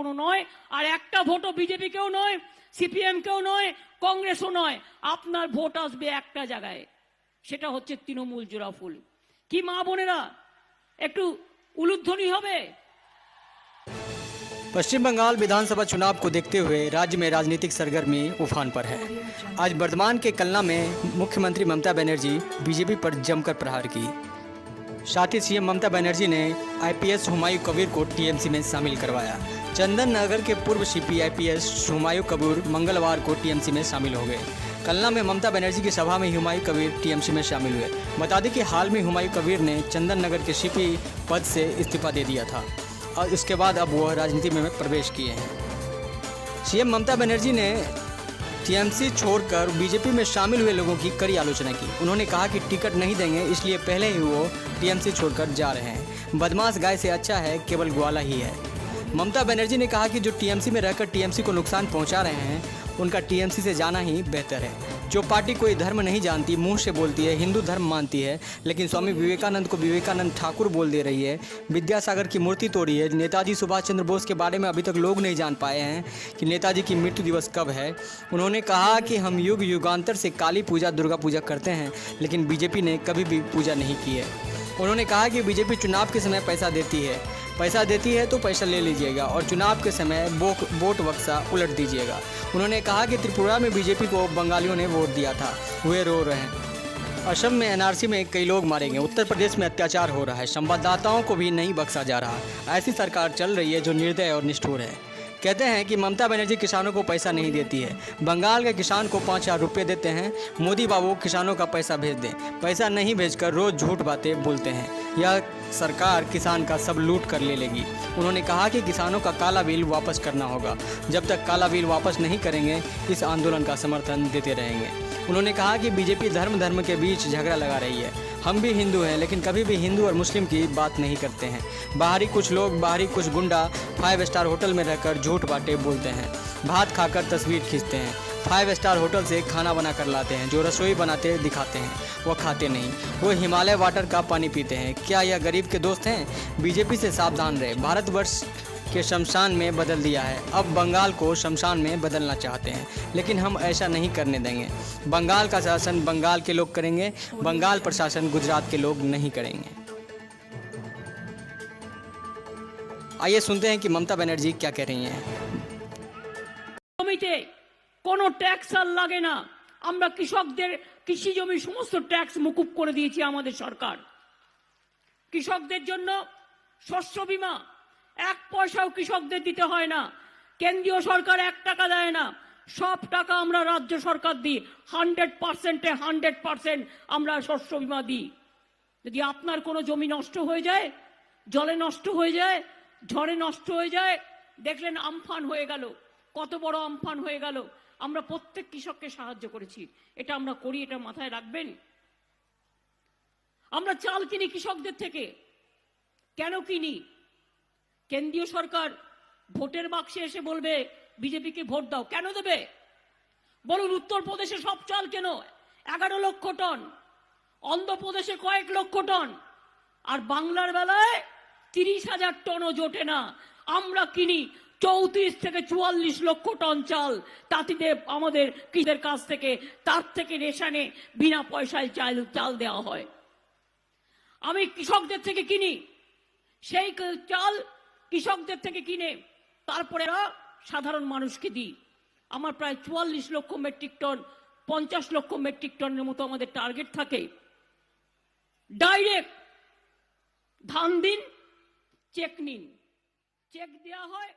কোনো নয়, আর একটা ভোটও বিজেপি কেও নয়, সিপিএম কেও নয়, কংগ্রেসও নয়। আপনার ভোট আসবে একটা জায়গায়, সেটা হচ্ছে তৃণমূল জোড়াফুল। কি মা বোনেরা একটু উলুধ্বনি হবে? पश्चिम बंगाल विधानसभा चुनाव को देखते हुए राज्य में राजनीतिक सरगर्मी उफान पर है। आज बर्धमान के कलना में मुख्यमंत्री ममता बनर्जी बीजेपी पर जमकर प्रहार की। साथ ही सीएम ममता बनर्जी ने आईपीएस हुमायूं कबीर को टीएमसी में शामिल करवाया। चंदन नगर के पूर्व सीपी आईपीएस हुमायूं कबीर मंगलवार को टीएमसी में शामिल हो गए। कलना में ममता बनर्जी की सभा में हुमायूं कबीर टीएमसी में शामिल हुए। बता दें कि हाल में हुमायूं कबीर ने चंदन नगर के सीपी पद से इस्तीफा दे दिया था और उसके बाद अब वह राजनीति में प्रवेश किए हैं। सीएम ममता बनर्जी ने टीएमसी छोड़कर बीजेपी में शामिल हुए लोगों की कड़ी आलोचना की। उन्होंने कहा कि टिकट नहीं देंगे, इसलिए पहले ही वो टीएमसी छोड़कर जा रहे हैं। बदमाश गाय से अच्छा है केवल ग्वाला ही है। ममता बनर्जी ने कहा कि जो टीएमसी में रहकर टीएमसी को नुकसान पहुंचा रहे हैं, उनका टीएमसी से जाना ही बेहतर है। जो पार्टी कोई धर्म नहीं जानती, मुंह से बोलती है, हिंदू धर्म मानती है, लेकिन स्वामी विवेकानंद को विवेकानंद ठाकुर बोल दे रही है, विद्यासागर की मूर्ति तोड़ी है, नेताजी सुभाष चंद्र बोस के बारे में अभी तक लोग नहीं जान पाए हैं कि नेताजी की मृत्यु दिवस कब है। उन्होंने कहा कि हम युग युगांतर से काली पूजा, दुर्गा पूजा करते हैं, लेकिन बीजेपी ने कभी भी पूजा नहीं की है। उन्होंने कहा कि बीजेपी चुनाव के समय पैसा देती है तो पैसा ले लीजिएगा और चुनाव के समय वोट बक्सा उलट दीजिएगा। उन्होंने कहा कि त्रिपुरा में बीजेपी को बंगालियों ने वोट दिया था, वे रो रहे हैं। असम में एनआरसी में कई लोग मारे गए। उत्तर प्रदेश में अत्याचार हो रहा है, संवाददाताओं को भी नहीं बख्शा जा रहा। ऐसी सरकार चल रही है जो निर्दय और निष्ठुर है। कहते हैं कि ममता बनर्जी किसानों को पैसा नहीं देती है। बंगाल के किसान को 5,000 रुपये देते हैं। मोदी बाबू किसानों का पैसा भेज दें। पैसा नहीं भेजकर रोज़ झूठ बातें बोलते हैं। यह सरकार किसान का सब लूट कर ले लेगी। उन्होंने कहा कि किसानों का काला बिल वापस करना होगा। जब तक काला बिल वापस नहीं करेंगे, इस आंदोलन का समर्थन देते रहेंगे। उन्होंने कहा कि बीजेपी धर्म के बीच झगड़ा लगा रही है। हम भी हिंदू हैं, लेकिन कभी भी हिंदू और मुस्लिम की बात नहीं करते हैं। बाहरी कुछ गुंडा 5 स्टार होटल में रहकर झूठ बातें बोलते हैं, भात खाकर तस्वीर खींचते हैं, 5 स्टार होटल से खाना बना कर लाते हैं। जो रसोई बनाते दिखाते हैं वो खाते नहीं, वो हिमालय वाटर का पानी पीते हैं। क्या यह गरीब के दोस्त हैं? बीजेपी से सावधान रहे। भारतवर्ष के शमशान में बदल दिया है, अब बंगाल को शमशान में बदलना चाहते हैं, लेकिन हम ऐसा नहीं करने देंगे। बंगाल का शासन बंगाल के लोग करेंगे, बंगाल प्रशासन गुजरात के लोग नहीं करेंगे। आइए सुनते हैं कि ममता बनर्जी क्या कह रही हैं। জমিতে কোনো ট্যাক্স আর লাগে না। আমরা কৃষকদের কৃষি জমির সমস্ত ট্যাক্স মুকুব করে দিয়েছি আমাদের সরকার। কৃষকদের জন্য শস্য বীমা 1 পয়সাও কৃষকদের দিতে হয় না। কেন্দ্রীয় সরকার 1 টাকা দেয় না, সব টাকা আমরা রাজ্য সরকার দিই। 100% আমরা শস্য বীমা দিই। যদি আপনার কোনো জমি নষ্ট হয়ে যায়, জলে নষ্ট হয়ে যায়, ঝড়ে নষ্ট হয়ে যায়, দেখলেন আমফান হয়ে গেল, কত বড় আমফান হয়ে গেল, আমরা প্রত্যেক কৃষককে সাহায্য করেছি। এটা আমরা করি, এটা মাথায় রাখবেন। আমরা চাল কিনি কৃষকদের থেকে। কেন কিনি? কেন্দ্রীয় সরকার ভোটের বাক্সে এসে বলবে বিজেপিকে ভোট দাও। কেন দেবে বলুন? উত্তরপ্রদেশে সব চাল কেন 11 লক্ষ টন, অন্ধ্রপ্রদেশে কয়েক লক্ষ টন, আর বাংলার বেলায় 30,000 টনও জোটে না। আমরা কিনি 34 থেকে 44 লক্ষ টন চাল। তাতে আমাদের কৃষকদের কাছ থেকে, তার থেকে রেশনে বিনা পয়সায় চাল দেওয়া হয়। আমি কৃষকদের থেকে কিনি, সেই চাল কৃষকদের থেকে কিনে তারপরে সাধারণ মানুষকে দিই। আমার প্রায় 44 লক্ষ মেট্রিক টন, 50 লক্ষ মেট্রিক টনের মতো আমাদের টার্গেট থাকে। ডাইরেক্ট ধান দিন, চেক নিন, চেক দেওয়া হয়।